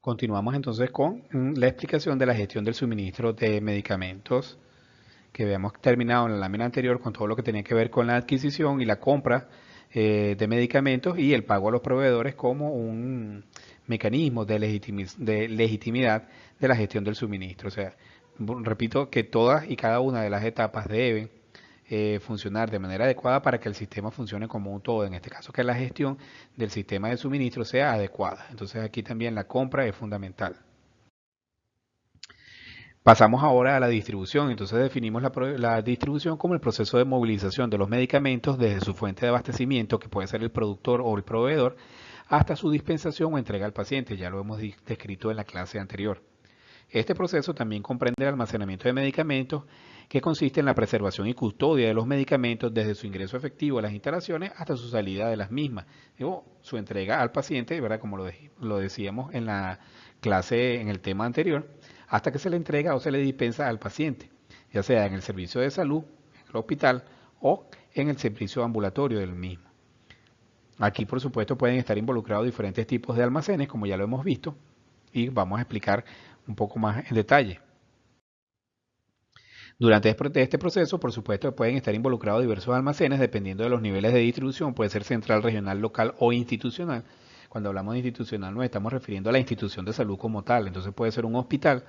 Continuamos entonces con la explicación de la gestión del suministro de medicamentos, que habíamos terminado en la lámina anterior con todo lo que tenía que ver con la adquisición y la compra de medicamentos y el pago a los proveedores como un mecanismo de legitimidad de la gestión del suministro. O sea, repito que todas y cada una de las etapas deben funcionar de manera adecuada para que el sistema funcione como un todo. En este caso, que la gestión del sistema de suministro sea adecuada. Entonces aquí también la compra es fundamental. Pasamos ahora a la distribución. Entonces definimos la distribución como el proceso de movilización de los medicamentos desde su fuente de abastecimiento, que puede ser el productor o el proveedor, hasta su dispensación o entrega al paciente. Ya lo hemos descrito en la clase anterior. Este proceso también comprende el almacenamiento de medicamentos, que consiste en la preservación y custodia de los medicamentos desde su ingreso efectivo a las instalaciones hasta su salida de las mismas, o su entrega al paciente, ¿verdad? Como lo decíamos en la clase, en el tema anterior, hasta que se le entrega o se le dispensa al paciente, ya sea en el servicio de salud, en el hospital o en el servicio ambulatorio del mismo. Aquí, por supuesto, pueden estar involucrados diferentes tipos de almacenes, como ya lo hemos visto, y vamos a explicar un poco más en detalle. Durante este proceso, por supuesto, pueden estar involucrados diversos almacenes dependiendo de los niveles de distribución, puede ser central, regional, local o institucional. Cuando hablamos de institucional nos estamos refiriendo a la institución de salud como tal, entonces puede ser un hospital,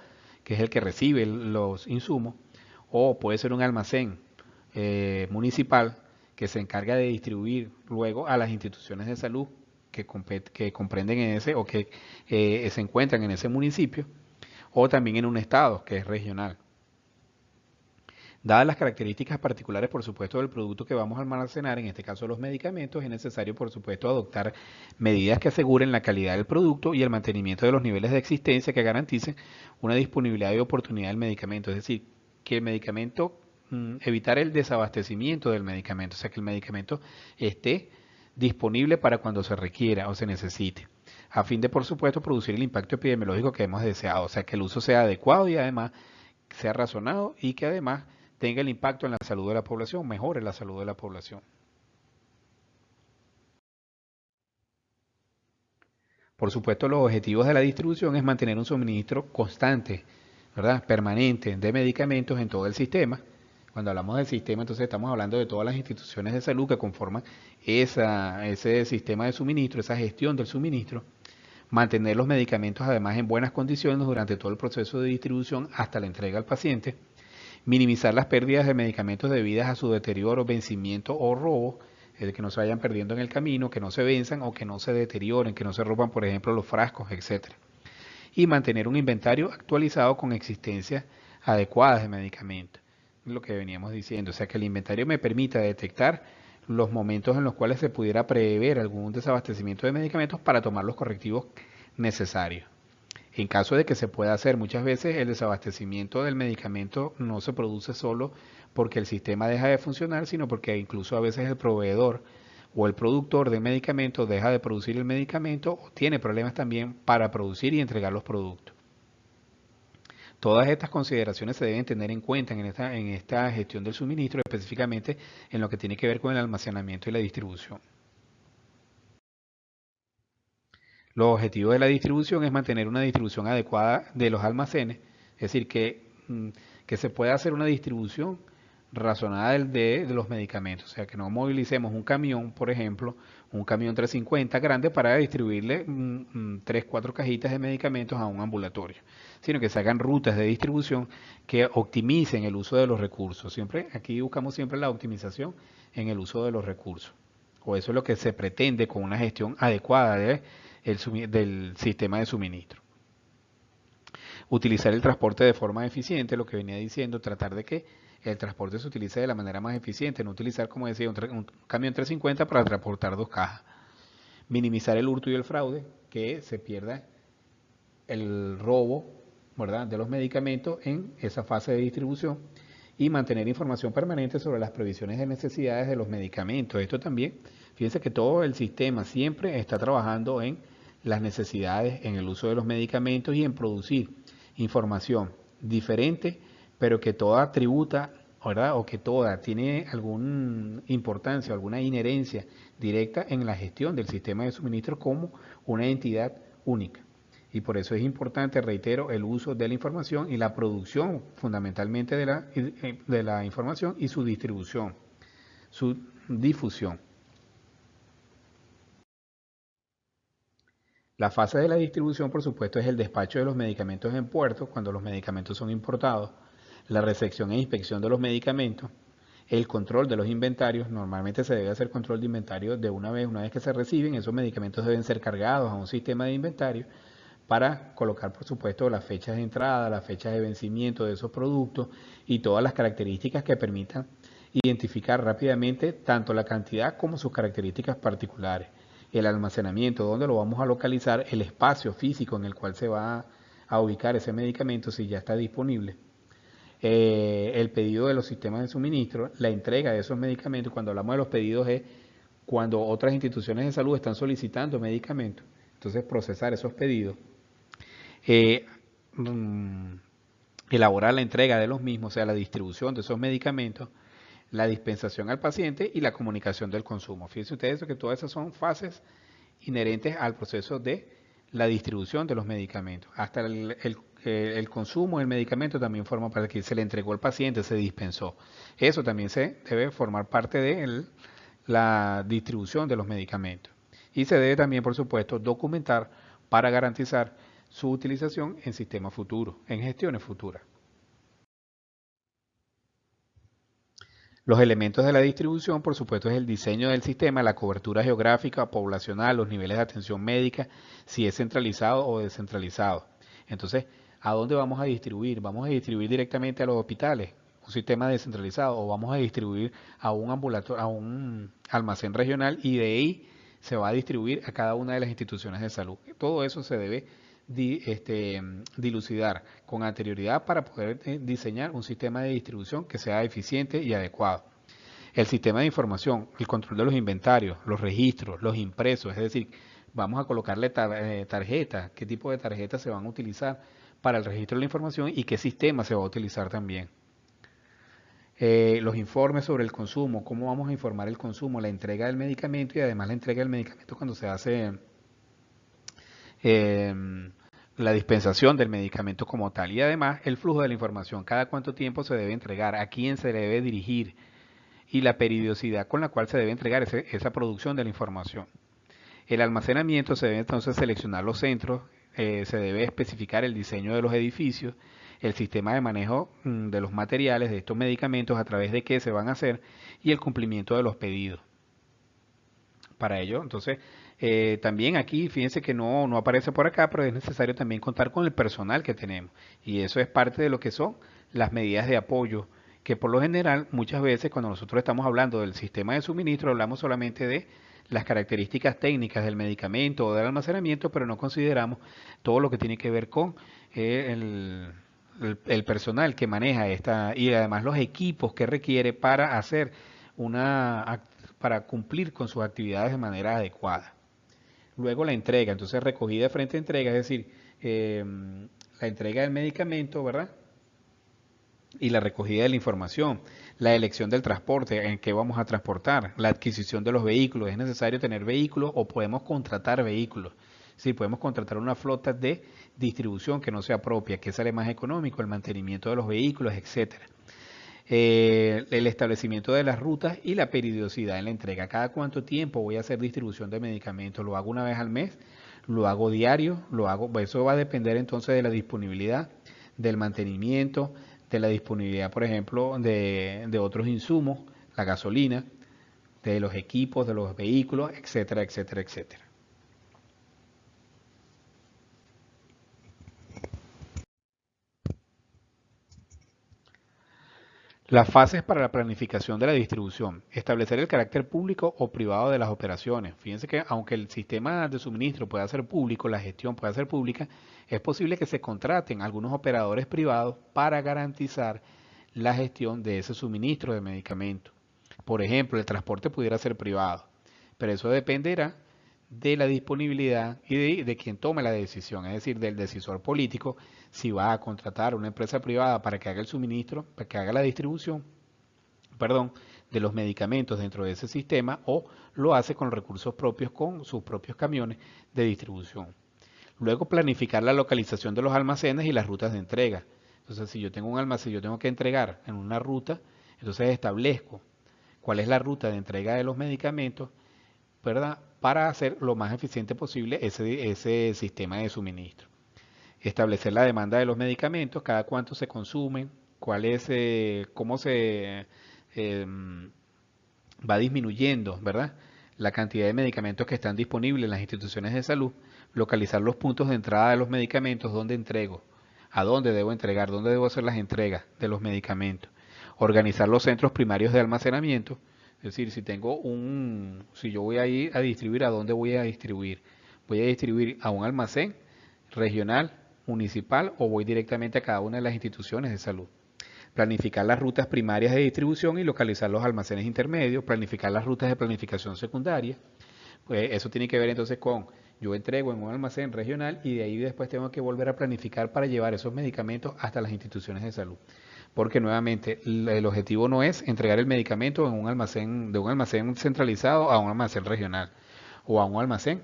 que es el que recibe los insumos, o puede ser un almacén municipal que se encarga de distribuir luego a las instituciones de salud que comprenden en ese o que se encuentran en ese municipio, o también en un estado que es regional. Dadas las características particulares, por supuesto, del producto que vamos a almacenar, en este caso los medicamentos, es necesario, por supuesto, adoptar medidas que aseguren la calidad del producto y el mantenimiento de los niveles de existencia que garanticen una disponibilidad y oportunidad del medicamento. Es decir, que el medicamento, evitar el desabastecimiento del medicamento, o sea, que el medicamento esté disponible para cuando se requiera o se necesite, a fin de, por supuesto, producir el impacto epidemiológico que hemos deseado, o sea, que el uso sea adecuado y además sea razonado y que además tenga el impacto en la salud de la población, mejore la salud de la población. Por supuesto, los objetivos de la distribución es mantener un suministro constante, ¿verdad? Permanente de medicamentos en todo el sistema. Cuando hablamos del sistema, entonces estamos hablando de todas las instituciones de salud que conforman ese sistema de suministro, esa gestión del suministro. Mantener los medicamentos además en buenas condiciones durante todo el proceso de distribución hasta la entrega al paciente. Minimizar las pérdidas de medicamentos debidas a su deterioro, vencimiento o robo, que no se vayan perdiendo en el camino, que no se venzan o que no se deterioren, que no se roban, por ejemplo, los frascos, etcétera. Y mantener un inventario actualizado con existencias adecuadas de medicamentos. Es lo que veníamos diciendo, o sea, que el inventario me permita detectar los momentos en los cuales se pudiera prever algún desabastecimiento de medicamentos para tomar los correctivos necesarios. En caso de que se pueda hacer, muchas veces el desabastecimiento del medicamento no se produce solo porque el sistema deja de funcionar, sino porque incluso a veces el proveedor o el productor del medicamento deja de producir el medicamento o tiene problemas también para producir y entregar los productos. Todas estas consideraciones se deben tener en cuenta en esta gestión del suministro, específicamente en lo que tiene que ver con el almacenamiento y la distribución. Los objetivos de la distribución es mantener una distribución adecuada de los almacenes, es decir, que se pueda hacer una distribución razonada de los medicamentos, o sea, que no movilicemos un camión, por ejemplo, un camión 350 grande para distribuirle 3, 4 cajitas de medicamentos a un ambulatorio, sino que se hagan rutas de distribución que optimicen el uso de los recursos. Siempre, aquí buscamos siempre la optimización en el uso de los recursos, o eso es lo que se pretende con una gestión adecuada del sistema de suministro. Utilizar el transporte de forma eficiente, lo que venía diciendo, tratar de que el transporte se utilice de la manera más eficiente, no utilizar, como decía, un camión 350 para transportar 2 cajas. Minimizar el hurto y el fraude, que se pierda el robo, ¿verdad?, de los medicamentos en esa fase de distribución y mantener información permanente sobre las previsiones de necesidades de los medicamentos. Esto también, fíjense que todo el sistema siempre está trabajando en las necesidades, en el uso de los medicamentos y en producir información diferente, pero que toda tributa, ¿verdad?, o que toda tiene alguna importancia, alguna inherencia directa en la gestión del sistema de suministro como una entidad única. Y por eso es importante, reitero, el uso de la información y la producción fundamentalmente de la información y su distribución, su difusión. La fase de la distribución, por supuesto, es el despacho de los medicamentos en puerto, cuando los medicamentos son importados, la recepción e inspección de los medicamentos, el control de los inventarios. Normalmente se debe hacer control de inventario de una vez que se reciben, esos medicamentos deben ser cargados a un sistema de inventario para colocar, por supuesto, las fechas de entrada, las fechas de vencimiento de esos productos y todas las características que permitan identificar rápidamente tanto la cantidad como sus características particulares. El almacenamiento, dónde lo vamos a localizar, el espacio físico en el cual se va a ubicar ese medicamento si ya está disponible, el pedido de los sistemas de suministro, la entrega de esos medicamentos. Cuando hablamos de los pedidos es cuando otras instituciones de salud están solicitando medicamentos, entonces procesar esos pedidos, eh, mm, elaborar la entrega de los mismos, o sea, la distribución de esos medicamentos, la dispensación al paciente y la comunicación del consumo. Fíjense ustedes que todas esas son fases inherentes al proceso de la distribución de los medicamentos. Hasta el consumo del medicamento también forma parte, que se le entregó al paciente, se dispensó. Eso también se debe formar parte de la distribución de los medicamentos. Y se debe también, por supuesto, documentar para garantizar su utilización en sistemas futuros, en gestiones futuras. Los elementos de la distribución, por supuesto, es el diseño del sistema, la cobertura geográfica, poblacional, los niveles de atención médica, si es centralizado o descentralizado. Entonces, ¿a dónde vamos a distribuir? ¿Vamos a distribuir directamente a los hospitales, un sistema descentralizado, o vamos a distribuir a un ambulatorio, a un almacén regional y de ahí se va a distribuir a cada una de las instituciones de salud? Todo eso se debe dilucidar con anterioridad para poder diseñar un sistema de distribución que sea eficiente y adecuado. El sistema de información, el control de los inventarios, los registros, los impresos, es decir, vamos a colocarle tarjetas, qué tipo de tarjetas se van a utilizar para el registro de la información y qué sistema se va a utilizar también. Los informes sobre el consumo, cómo vamos a informar el consumo, la entrega del medicamento y además la entrega del medicamento cuando se hace la dispensación del medicamento como tal, y además el flujo de la información, cada cuánto tiempo se debe entregar, a quién se debe dirigir y la periodicidad con la cual se debe entregar esa producción de la información. El almacenamiento, se debe entonces seleccionar los centros, se debe especificar el diseño de los edificios, el sistema de manejo de los materiales de estos medicamentos, a través de qué se van a hacer, y el cumplimiento de los pedidos. Para ello, entonces, también aquí, fíjense que no aparece por acá, pero es necesario también contar con el personal que tenemos. Y eso es parte de lo que son las medidas de apoyo, que por lo general, muchas veces cuando nosotros estamos hablando del sistema de suministro, hablamos solamente de las características técnicas del medicamento o del almacenamiento, pero no consideramos todo lo que tiene que ver con el personal que maneja esta, y además los equipos que requiere para hacer para cumplir con sus actividades de manera adecuada. Luego la entrega, entonces recogida frente a entrega, es decir, la entrega del medicamento, ¿verdad? Y la recogida de la información, la elección del transporte, en qué vamos a transportar, la adquisición de los vehículos, es necesario tener vehículos o podemos contratar vehículos. Sí, podemos contratar una flota de distribución que no sea propia, que sale más económico, el mantenimiento de los vehículos, etcétera. El establecimiento de las rutas y la periodicidad en la entrega. ¿Cada cuánto tiempo voy a hacer distribución de medicamentos? ¿Lo hago una vez al mes? ¿Lo hago diario? Eso va a depender entonces de la disponibilidad, del mantenimiento, de la disponibilidad, por ejemplo, de otros insumos, la gasolina, de los equipos, de los vehículos, etcétera, etcétera, etcétera. Las fases para la planificación de la distribución. Establecer el carácter público o privado de las operaciones. Fíjense que aunque el sistema de suministro pueda ser público, la gestión pueda ser pública, es posible que se contraten algunos operadores privados para garantizar la gestión de ese suministro de medicamentos. Por ejemplo, el transporte pudiera ser privado, pero eso dependerá de la disponibilidad y de quien tome la decisión, es decir, del decisor político, si va a contratar una empresa privada para que haga el suministro, para que haga la distribución, perdón, de los medicamentos dentro de ese sistema, o lo hace con recursos propios, con sus propios camiones de distribución. Luego planificar la localización de los almacenes y las rutas de entrega. Entonces, si yo tengo un almacén, yo tengo que entregar en una ruta, entonces establezco cuál es la ruta de entrega de los medicamentos, ¿verdad? Para hacer lo más eficiente posible ese sistema de suministro. Establecer la demanda de los medicamentos, cada cuánto se consumen, cuál es, cómo se va disminuyendo, ¿verdad? La cantidad de medicamentos que están disponibles en las instituciones de salud, localizar los puntos de entrada de los medicamentos, dónde entrego, a dónde debo entregar, dónde debo hacer las entregas de los medicamentos, organizar los centros primarios de almacenamiento, es decir, si yo voy a ir a distribuir, ¿a dónde voy a distribuir? ¿Voy a distribuir a un almacén regional, municipal o voy directamente a cada una de las instituciones de salud? Planificar las rutas primarias de distribución y localizar los almacenes intermedios, planificar las rutas de planificación secundaria. Pues eso tiene que ver entonces con, yo entrego en un almacén regional y de ahí después tengo que volver a planificar para llevar esos medicamentos hasta las instituciones de salud. Porque nuevamente el objetivo no es entregar el medicamento en un almacén, de un almacén centralizado a un almacén regional o a un almacén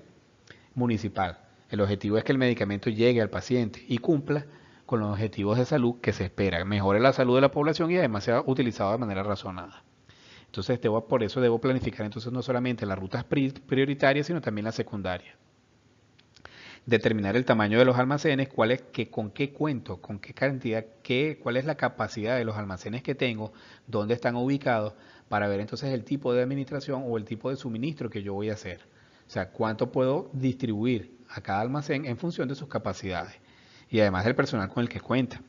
municipal. El objetivo es que el medicamento llegue al paciente y cumpla con los objetivos de salud que se espera, mejore la salud de la población y además sea utilizado de manera razonada. Entonces, por eso debo planificar entonces no solamente las rutas prioritarias, sino también las secundarias. Determinar el tamaño de los almacenes, con qué cuento, con qué cantidad, cuál es la capacidad de los almacenes que tengo, dónde están ubicados, para ver entonces el tipo de administración o el tipo de suministro que yo voy a hacer. O sea, cuánto puedo distribuir a cada almacén en función de sus capacidades y además del personal con el que cuenta.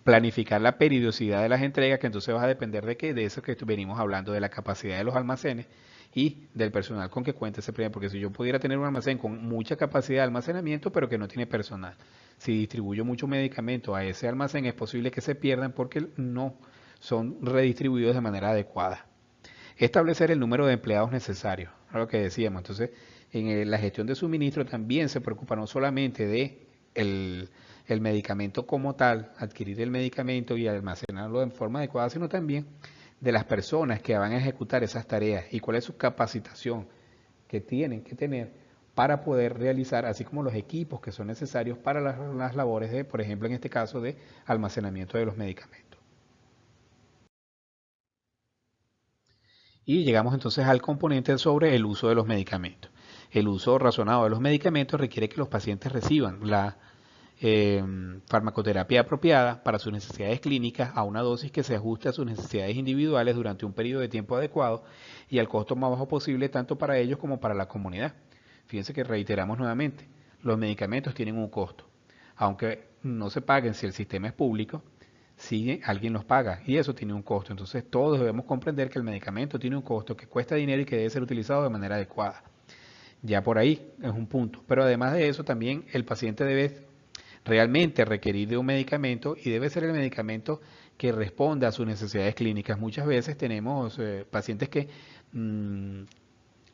Planificar la periodicidad de las entregas, que entonces va a depender de qué, de eso que venimos hablando, de la capacidad de los almacenes y del personal con que cuenta ese primer, porque si yo pudiera tener un almacén con mucha capacidad de almacenamiento, pero que no tiene personal, si distribuyo mucho medicamento a ese almacén, es posible que se pierdan porque no son redistribuidos de manera adecuada. Establecer el número de empleados necesarios, es lo que decíamos. Entonces, en la gestión de suministro también se preocupa no solamente de el medicamento como tal, adquirir el medicamento y almacenarlo en forma adecuada, sino también de las personas que van a ejecutar esas tareas y cuál es su capacitación que tienen que tener para poder realizar, así como los equipos que son necesarios para las labores de, por ejemplo, en este caso, de almacenamiento de los medicamentos. Y llegamos entonces al componente sobre el uso de los medicamentos. El uso razonado de los medicamentos requiere que los pacientes reciban la farmacoterapia apropiada para sus necesidades clínicas a una dosis que se ajuste a sus necesidades individuales durante un periodo de tiempo adecuado y al costo más bajo posible tanto para ellos como para la comunidad. Fíjense que reiteramos nuevamente, los medicamentos tienen un costo. Aunque no se paguen si el sistema es público, si alguien los paga y eso tiene un costo. Entonces todos debemos comprender que el medicamento tiene un costo, que cuesta dinero y que debe ser utilizado de manera adecuada. Ya por ahí es un punto. Pero además de eso también el paciente debe realmente requerir de un medicamento y debe ser el medicamento que responda a sus necesidades clínicas. Muchas veces tenemos pacientes que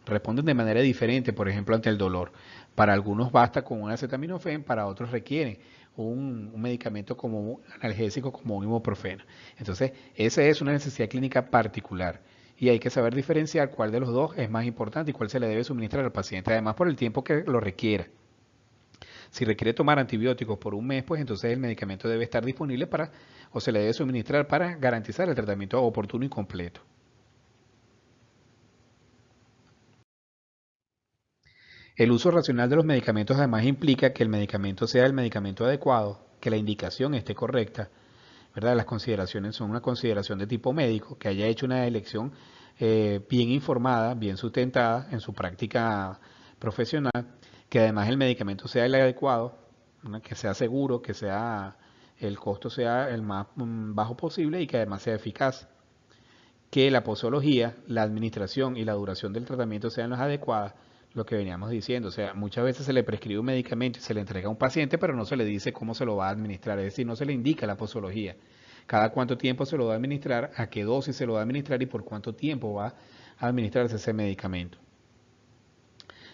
responden de manera diferente, por ejemplo, ante el dolor. Para algunos basta con un acetaminofén, para otros requieren un medicamento como un analgésico, como un ibuprofeno. Entonces, esa es una necesidad clínica particular y hay que saber diferenciar cuál de los dos es más importante y cuál se le debe suministrar al paciente, además por el tiempo que lo requiera. Si requiere tomar antibióticos por un mes, pues entonces el medicamento debe estar disponible o se le debe suministrar para garantizar el tratamiento oportuno y completo. El uso racional de los medicamentos además implica que el medicamento sea el medicamento adecuado, que la indicación esté correcta, ¿verdad? Las consideraciones son una consideración de tipo médico, que haya hecho una elección bien informada, bien sustentada en su práctica profesional, que además el medicamento sea el adecuado, ¿no? Que sea seguro, que el costo sea el más bajo posible y que además sea eficaz. Que la posología, la administración y la duración del tratamiento sean las adecuadas, lo que veníamos diciendo. O sea, muchas veces se le prescribe un medicamento y se le entrega a un paciente, pero no se le dice cómo se lo va a administrar, es decir, no se le indica la posología. Cada cuánto tiempo se lo va a administrar, a qué dosis se lo va a administrar y por cuánto tiempo va a administrarse ese medicamento.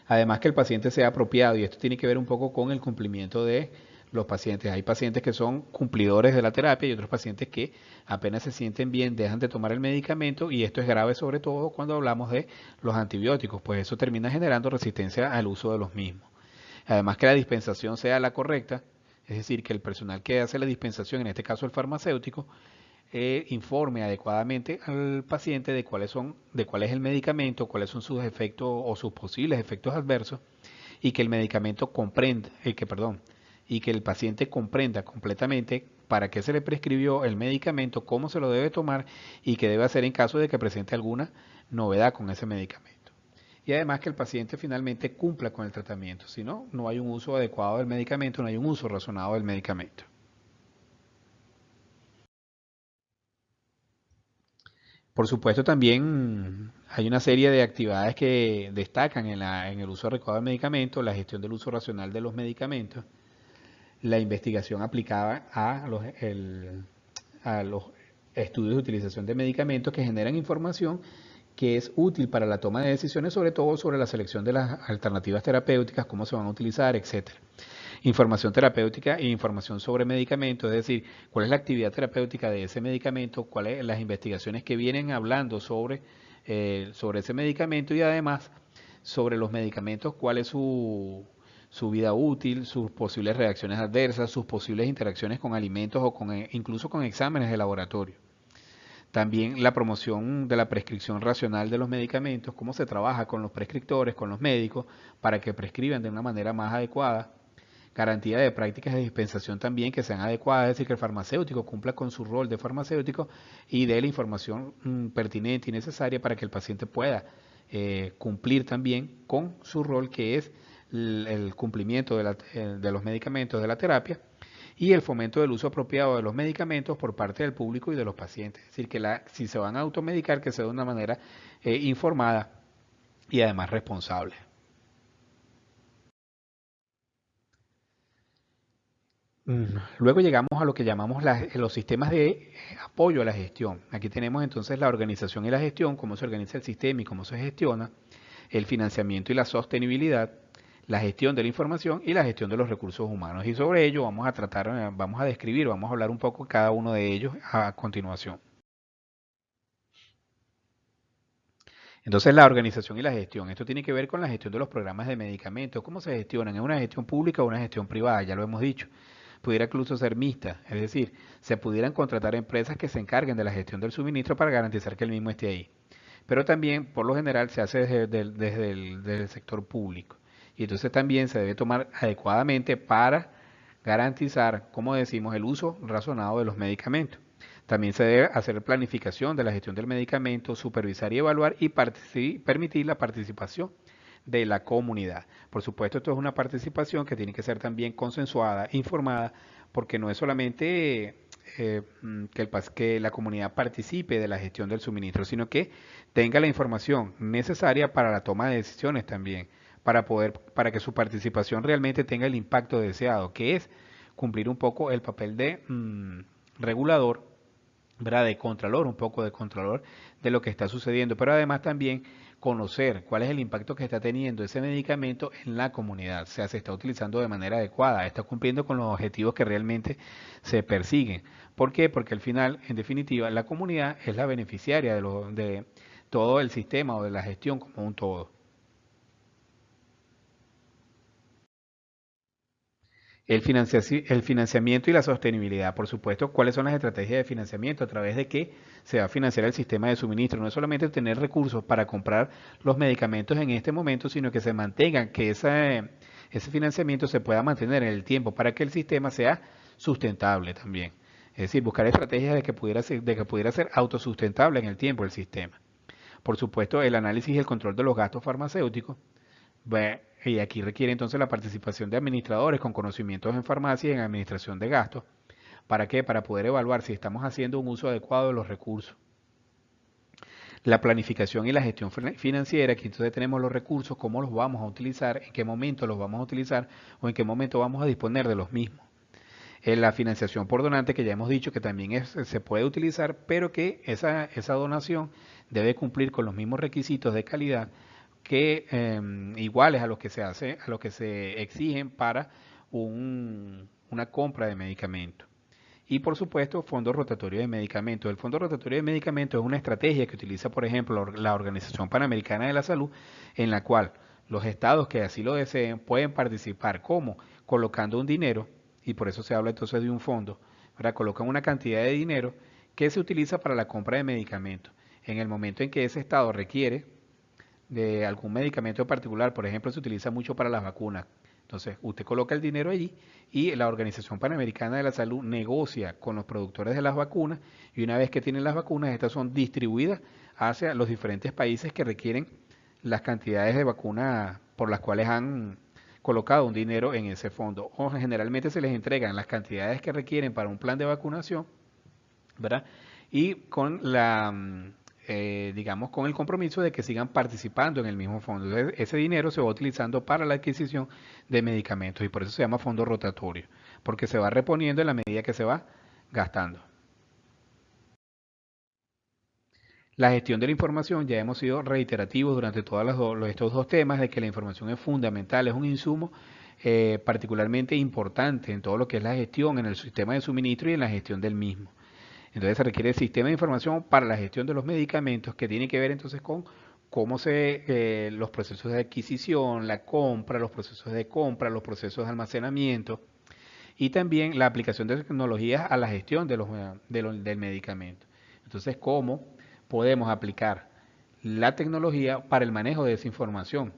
Además que el paciente sea apropiado y esto tiene que ver un poco con el cumplimiento de los pacientes. Hay pacientes que son cumplidores de la terapia y otros pacientes que apenas se sienten bien dejan de tomar el medicamento y esto es grave sobre todo cuando hablamos de los antibióticos, pues eso termina generando resistencia al uso de los mismos. Además que la dispensación sea la correcta, es decir, que el personal que hace la dispensación, en este caso el farmacéutico, informe adecuadamente al paciente de cuál es el medicamento, cuáles son sus efectos o sus posibles efectos adversos, y que el medicamento comprenda, y que el paciente comprenda completamente para qué se le prescribió el medicamento, cómo se lo debe tomar y qué debe hacer en caso de que presente alguna novedad con ese medicamento. Y además que el paciente finalmente cumpla con el tratamiento, si no, no hay un uso adecuado del medicamento, no hay un uso razonado del medicamento. Por supuesto, también hay una serie de actividades que destacan en el uso adecuado del medicamento, la gestión del uso racional de los medicamentos, la investigación aplicada a los estudios de utilización de medicamentos que generan información que es útil para la toma de decisiones, sobre todo sobre la selección de las alternativas terapéuticas, cómo se van a utilizar, etcétera. Información terapéutica e información sobre medicamentos, es decir, cuál es la actividad terapéutica de ese medicamento, cuáles las investigaciones que vienen hablando sobre ese medicamento y además sobre los medicamentos, cuál es su vida útil, sus posibles reacciones adversas, sus posibles interacciones con alimentos o incluso con exámenes de laboratorio. También la promoción de la prescripción racional de los medicamentos, cómo se trabaja con los prescriptores, con los médicos, para que prescriban de una manera más adecuada. Garantía de prácticas de dispensación también que sean adecuadas, es decir, que el farmacéutico cumpla con su rol de farmacéutico y dé la información pertinente y necesaria para que el paciente pueda cumplir también con su rol, que es el cumplimiento de los medicamentos de la terapia y el fomento del uso apropiado de los medicamentos por parte del público y de los pacientes. Es decir, que si se van a automedicar, que sea de una manera informada y además responsable. Luego llegamos a lo que llamamos los sistemas de apoyo a la gestión. Aquí tenemos entonces la organización y la gestión, cómo se organiza el sistema y cómo se gestiona, el financiamiento y la sostenibilidad, la gestión de la información y la gestión de los recursos humanos. Y sobre ello vamos a vamos a describir, vamos a hablar un poco cada uno de ellos a continuación. Entonces, la organización y la gestión. Esto tiene que ver con la gestión de los programas de medicamentos. ¿Cómo se gestionan? ¿Es una gestión pública o una gestión privada? Ya lo hemos dicho. Pudiera incluso ser mixta, es decir, se pudieran contratar empresas que se encarguen de la gestión del suministro para garantizar que el mismo esté ahí. Pero también, por lo general, se hace desde el sector público. Y entonces también se debe tomar adecuadamente para garantizar, como decimos, el uso razonado de los medicamentos. También se debe hacer planificación de la gestión del medicamento, supervisar y evaluar y permitir la participación de la comunidad. Por supuesto, esto es una participación que tiene que ser también consensuada, informada, porque no es solamente que la comunidad participe de la gestión del suministro, sino que tenga la información necesaria para la toma de decisiones también, para que su participación realmente tenga el impacto deseado, que es cumplir un poco el papel de regulador, ¿verdad? De contralor, un poco de contralor de lo que está sucediendo, pero además también conocer cuál es el impacto que está teniendo ese medicamento en la comunidad, o sea, se está utilizando de manera adecuada, está cumpliendo con los objetivos que realmente se persiguen. ¿Por qué? Porque al final, en definitiva, la comunidad es la beneficiaria de todo el sistema o de la gestión como un todo. El financiamiento y la sostenibilidad, por supuesto, ¿cuáles son las estrategias de financiamiento? A través de qué se va a financiar el sistema de suministro. No es solamente tener recursos para comprar los medicamentos en este momento, sino que se mantengan, que ese financiamiento se pueda mantener en el tiempo para que el sistema sea sustentable también. Es decir, buscar estrategias de que pudiera ser autosustentable en el tiempo el sistema. Por supuesto, el análisis y el control de los gastos farmacéuticos. Y aquí requiere entonces la participación de administradores con conocimientos en farmacia y en administración de gastos. ¿Para qué? Para poder evaluar si estamos haciendo un uso adecuado de los recursos. La planificación y la gestión financiera, aquí entonces tenemos los recursos, cómo los vamos a utilizar, en qué momento los vamos a utilizar o en qué momento vamos a disponer de los mismos. La financiación por donante, que ya hemos dicho que también se puede utilizar, pero que esa donación debe cumplir con los mismos requisitos de calidad que iguales a los que a los que se exigen para una compra de medicamentos. Y por supuesto, fondo rotatorio de medicamentos. El fondo rotatorio de medicamentos es una estrategia que utiliza, por ejemplo, la Organización Panamericana de la Salud, en la cual Los estados que así lo deseen pueden participar. ¿Cómo? Colocando un dinero, y por eso se habla entonces de un fondo, ¿verdad? Colocan una cantidad de dinero que se utiliza para la compra de medicamentos. En el momento en que ese estado requiere de algún medicamento en particular, por ejemplo, se utiliza mucho para las vacunas. Entonces, usted coloca el dinero allí y la Organización Panamericana de la Salud negocia con los productores de las vacunas y una vez que tienen las vacunas, estas son distribuidas hacia los diferentes países que requieren las cantidades de vacunas por las cuales han colocado un dinero en ese fondo. O generalmente se les entregan las cantidades que requieren para un plan de vacunación, ¿verdad? Y con digamos, con el compromiso de que sigan participando en el mismo fondo. Entonces, ese dinero se va utilizando para la adquisición de medicamentos y por eso se llama fondo rotatorio, porque se va reponiendo en la medida que se va gastando. La gestión de la información, ya hemos sido reiterativos durante todos estos dos temas de que la información es fundamental, es un insumo particularmente importante en todo lo que es la gestión en el sistema de suministro y en la gestión del mismo. Entonces se requiere el sistema de información para la gestión de los medicamentos que tiene que ver entonces con cómo los procesos de adquisición, la compra, los procesos de compra, los procesos de almacenamiento y también la aplicación de tecnologías a la gestión del medicamento. Entonces, ¿cómo podemos aplicar la tecnología para el manejo de esa información?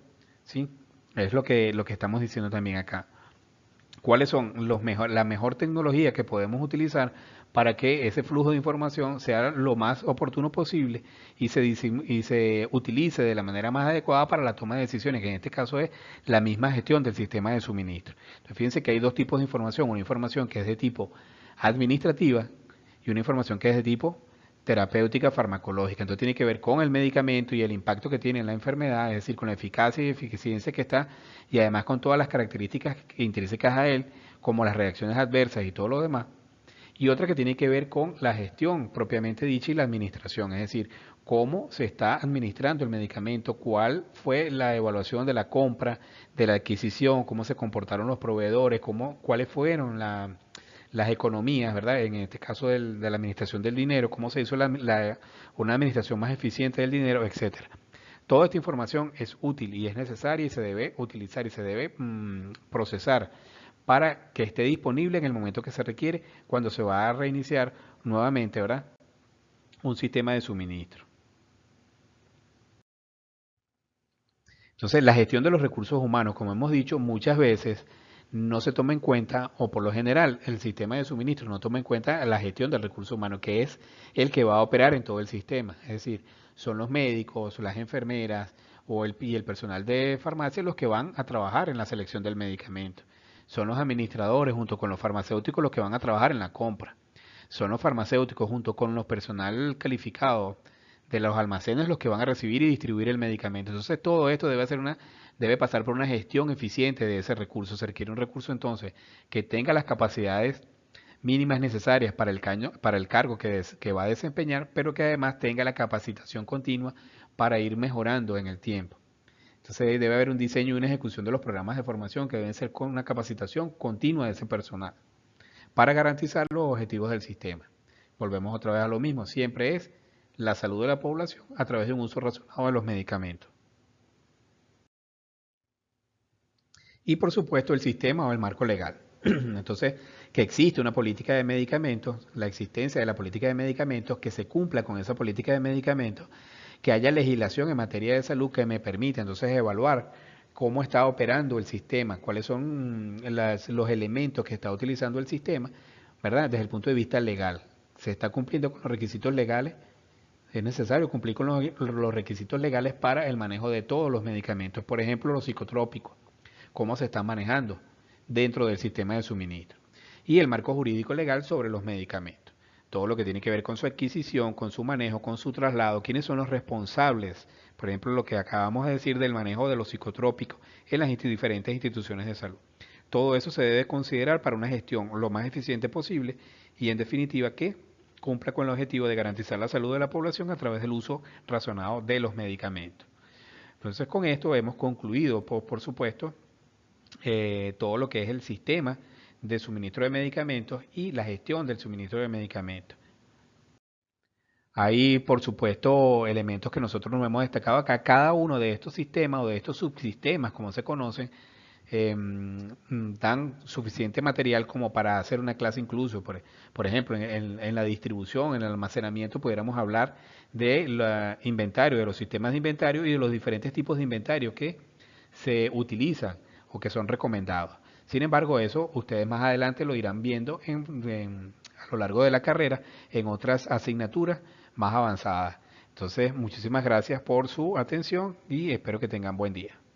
¿Sí? Es lo que estamos diciendo también acá. ¿Cuáles son la mejor tecnología que podemos utilizar para que ese flujo de información sea lo más oportuno posible y se utilice de la manera más adecuada para la toma de decisiones, que en este caso es la misma gestión del sistema de suministro? Entonces, fíjense que hay dos tipos de información, una información que es de tipo administrativa y una información que es de tipo terapéutica farmacológica. Entonces tiene que ver con el medicamento y el impacto que tiene en la enfermedad, es decir, con la eficacia y eficiencia que está, y además con todas las características intrínsecas a él, como las reacciones adversas y todo lo demás. Y otra que tiene que ver con la gestión propiamente dicha y la administración, es decir, cómo se está administrando el medicamento, cuál fue la evaluación de la compra, de la adquisición, cómo se comportaron los proveedores, cuáles fueron las economías, ¿verdad? En este caso de la administración del dinero, cómo se hizo una administración más eficiente del dinero, etcétera. Toda esta información es útil y es necesaria y se debe utilizar y se debe procesar para que esté disponible en el momento que se requiere cuando se va a reiniciar nuevamente, ¿verdad? Un sistema de suministro. Entonces, la gestión de los recursos humanos, como hemos dicho muchas veces, no se toma en cuenta, o por lo general, el sistema de suministro no toma en cuenta la gestión del recurso humano, que es el que va a operar en todo el sistema. Es decir, son los médicos, las enfermeras y el personal de farmacia los que van a trabajar en la selección del medicamento. Son los administradores junto con los farmacéuticos los que van a trabajar en la compra. Son los farmacéuticos junto con los personal calificado de los almacenes los que van a recibir y distribuir el medicamento. Entonces todo esto debe pasar por una gestión eficiente de ese recurso. Se requiere un recurso entonces que tenga las capacidades mínimas necesarias para el cargo que va a desempeñar, pero que además tenga la capacitación continua para ir mejorando en el tiempo. Entonces debe haber un diseño y una ejecución de los programas de formación que deben ser con una capacitación continua de ese personal para garantizar los objetivos del sistema. Volvemos otra vez a lo mismo, siempre es la salud de la población a través de un uso razonado de los medicamentos. Y por supuesto el sistema o el marco legal. Entonces, que existe una política de medicamentos, la existencia de la política de medicamentos, que se cumpla con esa política de medicamentos, que haya legislación en materia de salud que me permita entonces evaluar cómo está operando el sistema, cuáles son los elementos que está utilizando el sistema, ¿verdad? Desde el punto de vista legal. ¿Se está cumpliendo con los requisitos legales? Es necesario cumplir con los requisitos legales para el manejo de todos los medicamentos, por ejemplo, los psicotrópicos, cómo se están manejando dentro del sistema de suministro. Y el marco jurídico legal sobre los medicamentos. Todo lo que tiene que ver con su adquisición, con su manejo, con su traslado, quiénes son los responsables. Por ejemplo, lo que acabamos de decir del manejo de los psicotrópicos en las diferentes instituciones de salud. Todo eso se debe considerar para una gestión lo más eficiente posible y en definitiva que cumpla con el objetivo de garantizar la salud de la población a través del uso razonado de los medicamentos. Entonces con esto hemos concluido, por supuesto, todo lo que es el sistema de suministro de medicamentos y la gestión del suministro de medicamentos. Hay, por supuesto, elementos que nosotros nos hemos destacado acá. Cada uno de estos sistemas o de estos subsistemas, como se conocen, dan suficiente material como para hacer una clase incluso. Por ejemplo, en la distribución, en el almacenamiento, pudiéramos hablar del inventario, de los sistemas de inventario y de los diferentes tipos de inventario que se utilizan o que son recomendados. Sin embargo, eso ustedes más adelante lo irán viendo a lo largo de la carrera en otras asignaturas más avanzadas. Entonces, muchísimas gracias por su atención y espero que tengan buen día.